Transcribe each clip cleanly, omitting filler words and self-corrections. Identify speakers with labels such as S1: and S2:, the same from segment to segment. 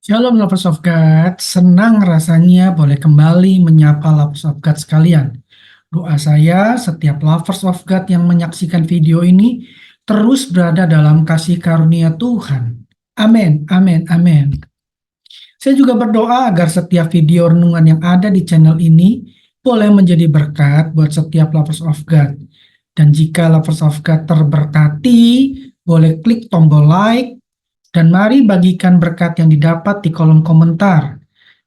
S1: Shalom lovers of God, senang rasanya boleh kembali menyapa lovers of God sekalian. Doa saya setiap lovers of God yang menyaksikan video ini terus berada dalam kasih karunia Tuhan. Amin, amin, amin. Saya juga berdoa agar setiap video renungan yang ada di channel ini boleh menjadi berkat buat setiap lovers of God. Dan jika lovers of God terberkati, boleh klik tombol like, dan mari bagikan berkat yang didapat di kolom komentar.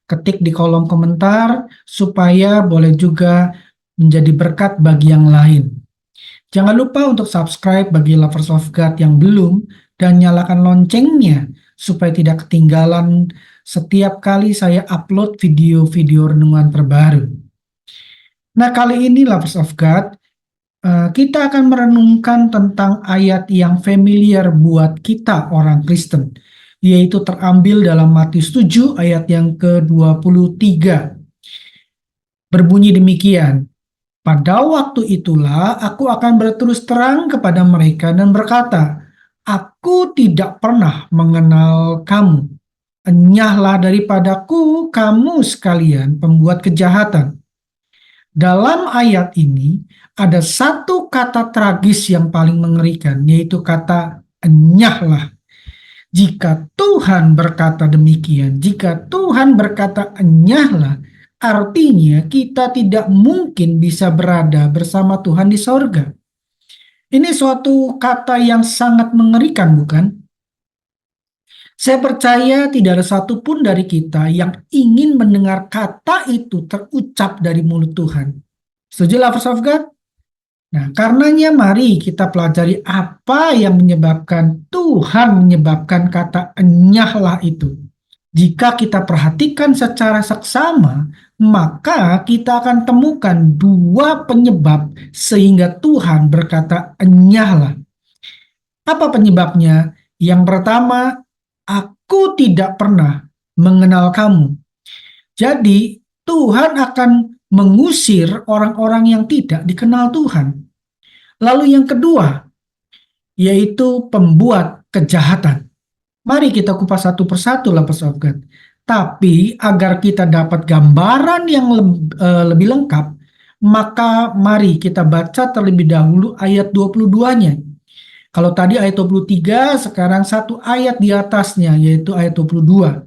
S1: Ketik di kolom komentar supaya boleh juga menjadi berkat bagi yang lain. Jangan lupa untuk subscribe bagi lovers of God yang belum dan nyalakan loncengnya supaya tidak ketinggalan setiap kali saya upload video-video renungan terbaru. Nah, kali ini lovers of God, kita akan merenungkan tentang ayat yang familiar buat kita orang Kristen, yaitu terambil dalam Matius 7 ayat yang ke-23. Berbunyi demikian, "Pada waktu itulah aku akan berterus terang kepada mereka dan berkata, Aku tidak pernah mengenal kamu. Enyahlah daripadaku kamu sekalian pembuat kejahatan." Dalam ayat ini ada satu kata tragis yang paling mengerikan, yaitu kata enyahlah. Jika Tuhan berkata demikian, jika Tuhan berkata enyahlah, artinya kita tidak mungkin bisa berada bersama Tuhan di sorga. Ini suatu kata yang sangat mengerikan, bukan? Saya percaya tidak ada satupun dari kita yang ingin mendengar kata itu terucap dari mulut Tuhan. Setuju lovers of God? Nah, karenanya mari kita pelajari apa yang menyebabkan Tuhan menyebabkan kata enyahlah itu. Jika kita perhatikan secara seksama, maka kita akan temukan dua penyebab sehingga Tuhan berkata enyahlah. Apa penyebabnya? Yang pertama, aku tidak pernah mengenal kamu. Jadi, Tuhan akan mengusir orang-orang yang tidak dikenal Tuhan. Lalu yang kedua, yaitu pembuat kejahatan. Mari kita kupas satu persatu lah persahabat. Tapi agar kita dapat gambaran yang lebih lengkap, maka mari kita baca terlebih dahulu ayat 22-nya. Kalau tadi ayat 23, sekarang satu ayat di atasnya, yaitu ayat 22.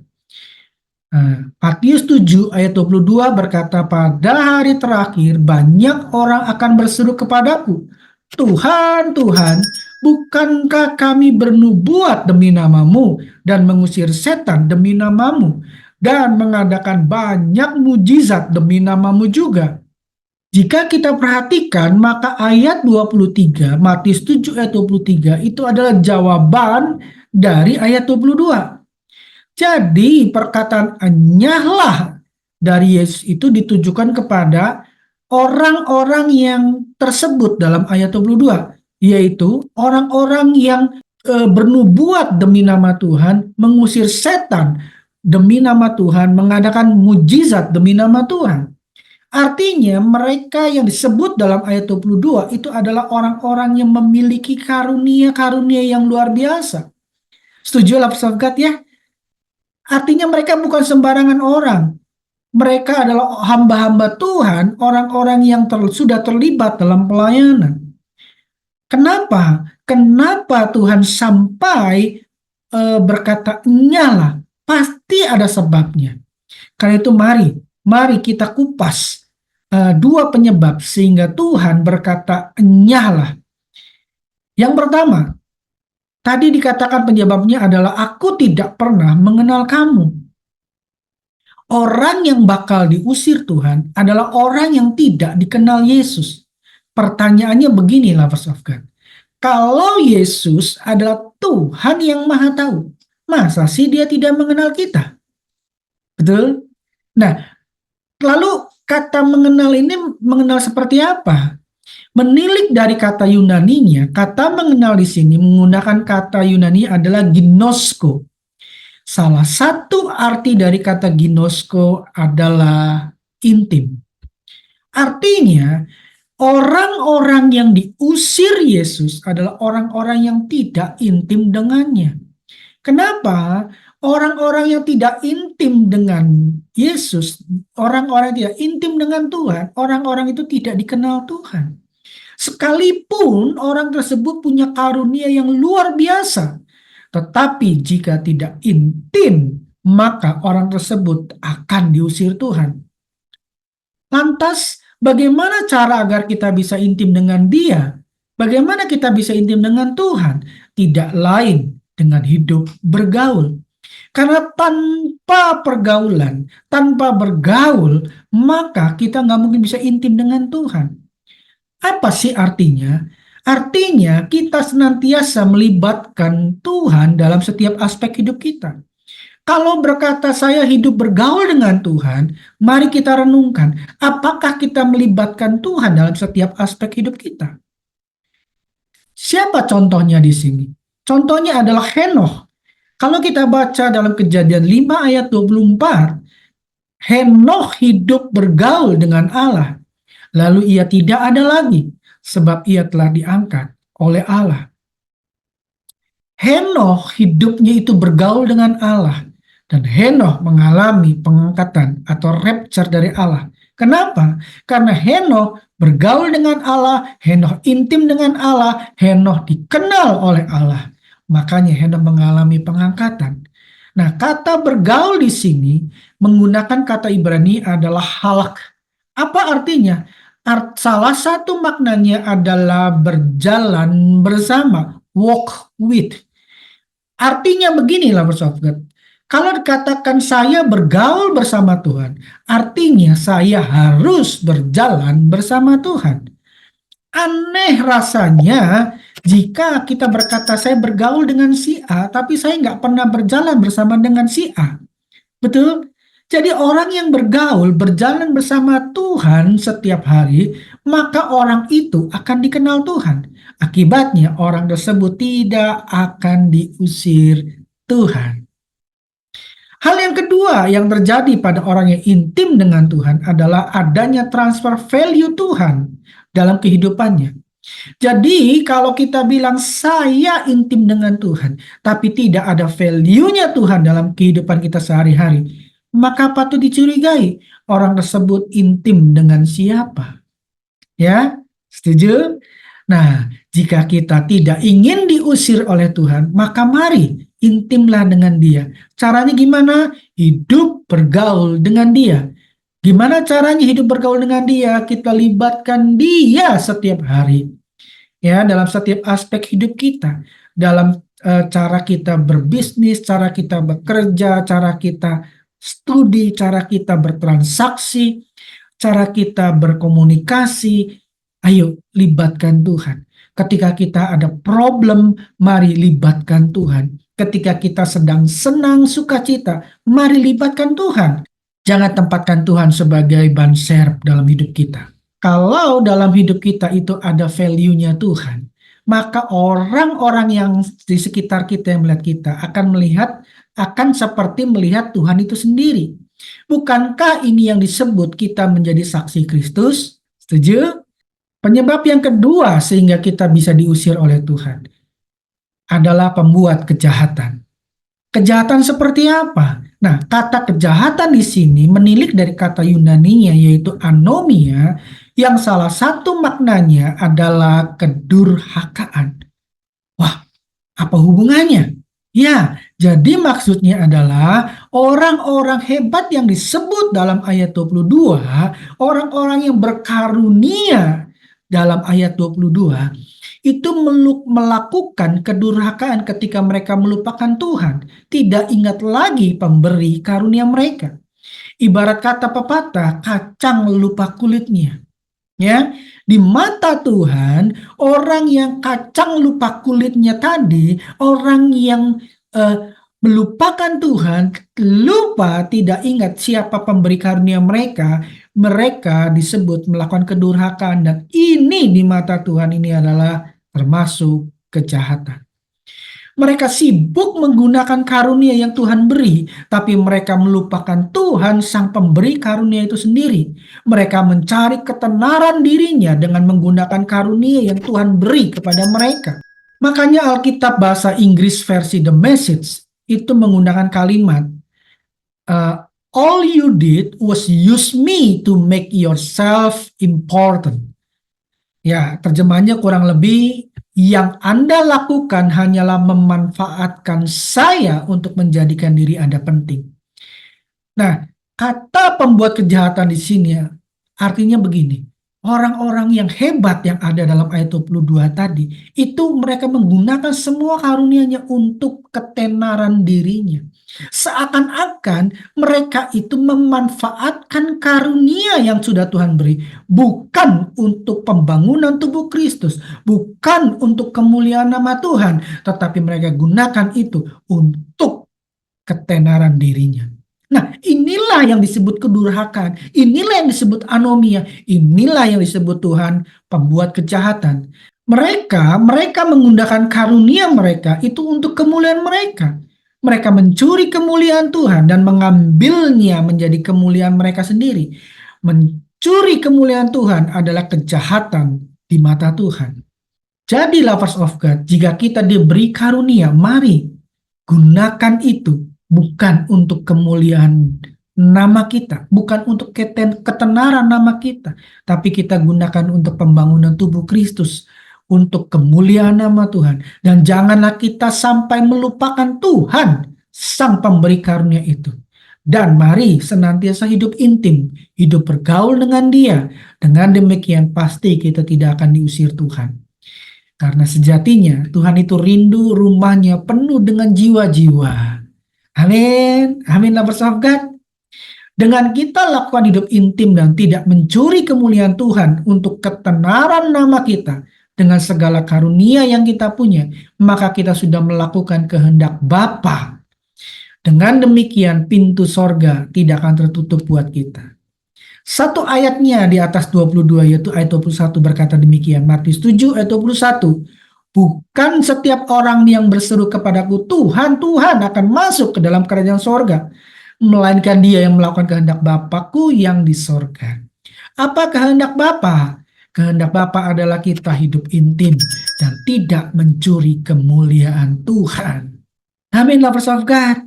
S1: Matius 7 ayat 22 berkata, "Pada hari terakhir banyak orang akan berseru kepadaku, Tuhan, Tuhan, bukankah kami bernubuat demi namamu dan mengusir setan demi namamu dan mengadakan banyak mujizat demi namamu juga?" Jika kita perhatikan, maka ayat 23, Matius 7 ayat 23 itu adalah jawaban dari ayat 22. Jadi perkataan enyahlah dari Yesus itu ditujukan kepada orang-orang yang tersebut dalam ayat 22, yaitu orang-orang yang bernubuat demi nama Tuhan, mengusir setan demi nama Tuhan, mengadakan mujizat demi nama Tuhan. Artinya mereka yang disebut dalam ayat 22 itu adalah orang-orang yang memiliki karunia-karunia yang luar biasa. Setuju lah sahabat ya? Artinya mereka bukan sembarangan orang. Mereka adalah hamba-hamba Tuhan, orang-orang yang sudah terlibat dalam pelayanan. Kenapa? Kenapa Tuhan sampai berkata nyala? Pasti ada sebabnya. Karena itu mari kita kupas dua penyebab sehingga Tuhan berkata nyala. Yang pertama, tadi dikatakan penyebabnya adalah aku tidak pernah mengenal kamu. Orang yang bakal diusir Tuhan adalah orang yang tidak dikenal Yesus. Pertanyaannya begini lovers of God. Kalau Yesus adalah Tuhan yang maha tahu, masa sih dia tidak mengenal kita? Betul? Nah, lalu kata mengenal ini mengenal seperti apa? Menilik dari kata Yunaninya, kata mengenal di sini menggunakan kata Yunani adalah ginosko. Salah satu arti dari kata ginosko adalah intim. Artinya, orang-orang yang diusir Yesus adalah orang-orang yang tidak intim dengannya. Kenapa? Orang-orang yang tidak intim dengan Yesus, orang-orang yang tidak intim dengan Tuhan, orang-orang itu tidak dikenal Tuhan. Sekalipun orang tersebut punya karunia yang luar biasa, tetapi jika tidak intim, maka orang tersebut akan diusir Tuhan. Lantas, bagaimana cara agar kita bisa intim dengan Dia? Bagaimana kita bisa intim dengan Tuhan? Tidak lain dengan hidup bergaul. Karena tanpa pergaulan, tanpa bergaul, maka kita nggak mungkin bisa intim dengan Tuhan. Apa sih artinya? Artinya kita senantiasa melibatkan Tuhan dalam setiap aspek hidup kita. Kalau berkata saya hidup bergaul dengan Tuhan, mari kita renungkan, apakah kita melibatkan Tuhan dalam setiap aspek hidup kita? Siapa contohnya di sini? Contohnya adalah Henokh. Kalau kita baca dalam Kejadian 5 ayat 24, Henokh hidup bergaul dengan Allah. Lalu ia tidak ada lagi, sebab ia telah diangkat oleh Allah. Henokh hidupnya itu bergaul dengan Allah. Dan Henokh mengalami pengangkatan atau rapture dari Allah. Kenapa? Karena Henokh bergaul dengan Allah, Henokh intim dengan Allah, Henokh dikenal oleh Allah. Makanya Henokh mengalami pengangkatan. Nah, kata bergaul di sini menggunakan kata Ibrani adalah halak. Apa artinya? Salah satu maknanya adalah berjalan bersama, walk with. Artinya beginilah bersahabat. Kalau dikatakan saya bergaul bersama Tuhan, artinya saya harus berjalan bersama Tuhan. Aneh rasanya jika kita berkata saya bergaul dengan si A, tapi saya nggak pernah berjalan bersama dengan si A. Betul? Jadi orang yang bergaul, berjalan bersama Tuhan setiap hari, maka orang itu akan dikenal Tuhan. Akibatnya orang tersebut tidak akan diusir Tuhan. Hal yang kedua yang terjadi pada orang yang intim dengan Tuhan adalah adanya transfer value Tuhan dalam kehidupannya. Jadi kalau kita bilang saya intim dengan Tuhan, tapi tidak ada value-nya Tuhan dalam kehidupan kita sehari-hari, maka patut dicurigai orang tersebut intim dengan siapa. Ya, setuju? Nah, jika kita tidak ingin diusir oleh Tuhan, maka mari intimlah dengan Dia. Caranya gimana? Hidup bergaul dengan Dia. Gimana caranya hidup bergaul dengan Dia? Kita libatkan Dia setiap hari. Ya, dalam setiap aspek hidup kita. Dalam cara kita berbisnis, cara kita bekerja, cara kita studi, cara kita bertransaksi, cara kita berkomunikasi. Ayo, libatkan Tuhan. Ketika kita ada problem, mari libatkan Tuhan. Ketika kita sedang senang, sukacita, mari libatkan Tuhan. Jangan tempatkan Tuhan sebagai ban serep dalam hidup kita. Kalau dalam hidup kita itu ada value-nya Tuhan, maka orang-orang yang di sekitar kita yang melihat kita akan seperti melihat Tuhan itu sendiri. Bukankah ini yang disebut kita menjadi saksi Kristus? Setuju? Penyebab yang kedua sehingga kita bisa diusir oleh Tuhan adalah pembuat kejahatan. Kejahatan seperti apa? Nah, kata kejahatan di sini menilik dari kata Yunaninya yaitu anomia, yang salah satu maknanya adalah kedurhakaan. Wah, apa hubungannya? Ya, jadi maksudnya adalah orang-orang hebat yang disebut dalam ayat 22, orang-orang yang berkarunia dalam ayat 22, itu melakukan kedurhakaan ketika mereka melupakan Tuhan, tidak ingat lagi pemberi karunia mereka. Ibarat kata pepatah, kacang lupa kulitnya. Ya, di mata Tuhan, orang yang kacang lupa kulitnya tadi, orang yang melupakan Tuhan, lupa tidak ingat siapa pemberi karunia mereka, mereka disebut melakukan kedurhakaan, dan ini di mata Tuhan ini adalah termasuk kejahatan. Mereka sibuk menggunakan karunia yang Tuhan beri, tapi mereka melupakan Tuhan sang pemberi karunia itu sendiri. Mereka mencari ketenaran dirinya dengan menggunakan karunia yang Tuhan beri kepada mereka. Makanya Alkitab bahasa Inggris versi The Message itu menggunakan kalimat all you did was use me to make yourself important. Ya, terjemahannya kurang lebih yang Anda lakukan hanyalah memanfaatkan saya untuk menjadikan diri Anda penting. Nah, kata pembuat kejahatan di sini ya, artinya begini. Orang-orang yang hebat yang ada dalam ayat 22 tadi, itu mereka menggunakan semua karunia-Nya untuk ketenaran dirinya. Seakan-akan mereka itu memanfaatkan karunia yang sudah Tuhan beri, bukan untuk pembangunan tubuh Kristus, bukan untuk kemuliaan nama Tuhan, tetapi mereka gunakan itu untuk ketenaran dirinya. Nah, inilah yang disebut kedurhakaan, inilah yang disebut anomia, inilah yang disebut Tuhan pembuat kejahatan. Mereka menggunakan karunia mereka itu untuk kemuliaan mereka. Mereka mencuri kemuliaan Tuhan dan mengambilnya menjadi kemuliaan mereka sendiri. Mencuri kemuliaan Tuhan adalah kejahatan di mata Tuhan. Jadi lovers of God, jika kita diberi karunia, mari gunakan itu bukan untuk kemuliaan nama kita, bukan untuk ketenaran nama kita, tapi kita gunakan untuk pembangunan tubuh Kristus, untuk kemuliaan nama Tuhan. Dan janganlah kita sampai melupakan Tuhan, Sang Pemberi karunia itu. Dan mari senantiasa hidup intim, hidup bergaul dengan Dia. Dengan demikian pasti kita tidak akan diusir Tuhan. Karena sejatinya Tuhan itu rindu rumahnya penuh dengan jiwa-jiwa. Amin. Amin lovers of God. Dengan kita lakukan hidup intim dan tidak mencuri kemuliaan Tuhan untuk ketenaran nama kita dengan segala karunia yang kita punya, maka kita sudah melakukan kehendak Bapa. Dengan demikian pintu sorga tidak akan tertutup buat kita. Satu ayatnya di atas 22 yaitu ayat 21 berkata demikian. Matius 7 ayat 21. Bukan setiap orang yang berseru kepadaku, Tuhan, Tuhan akan masuk ke dalam kerajaan sorga, melainkan dia yang melakukan kehendak Bapakku yang di sorga. Apa kehendak Bapa? Kehendak Bapa adalah kita hidup intim dan tidak mencuri kemuliaan Tuhan. Amin, lovers of God.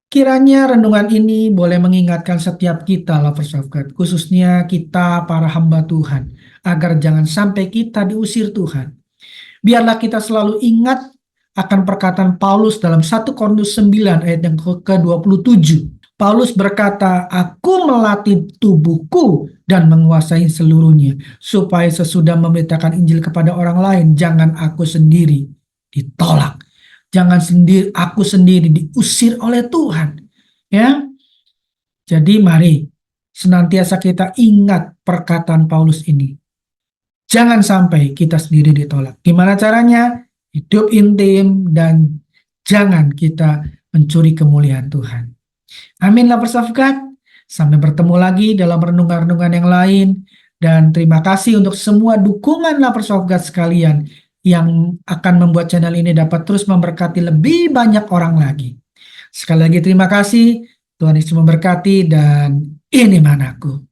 S1: Kiranya renungan ini boleh mengingatkan setiap kita, lovers of God, khususnya kita para hamba Tuhan, agar jangan sampai kita diusir Tuhan. Biarlah kita selalu ingat akan perkataan Paulus dalam 1 Korintus 9 ayat yang ke-27. Paulus berkata, aku melatih tubuhku dan menguasai seluruhnya, supaya sesudah memberitakan Injil kepada orang lain, jangan aku sendiri ditolak. Jangan aku sendiri diusir oleh Tuhan. Ya. Jadi mari senantiasa kita ingat perkataan Paulus ini. Jangan sampai kita sendiri ditolak. Gimana caranya? Hidup intim dan jangan kita mencuri kemuliaan Tuhan. Amin lovers of God. Sampai bertemu lagi dalam renungan-renungan yang lain. Dan terima kasih untuk semua dukungan lovers of God sekalian yang akan membuat channel ini dapat terus memberkati lebih banyak orang lagi. Sekali lagi terima kasih. Tuhan Yesus memberkati dan ini manaku.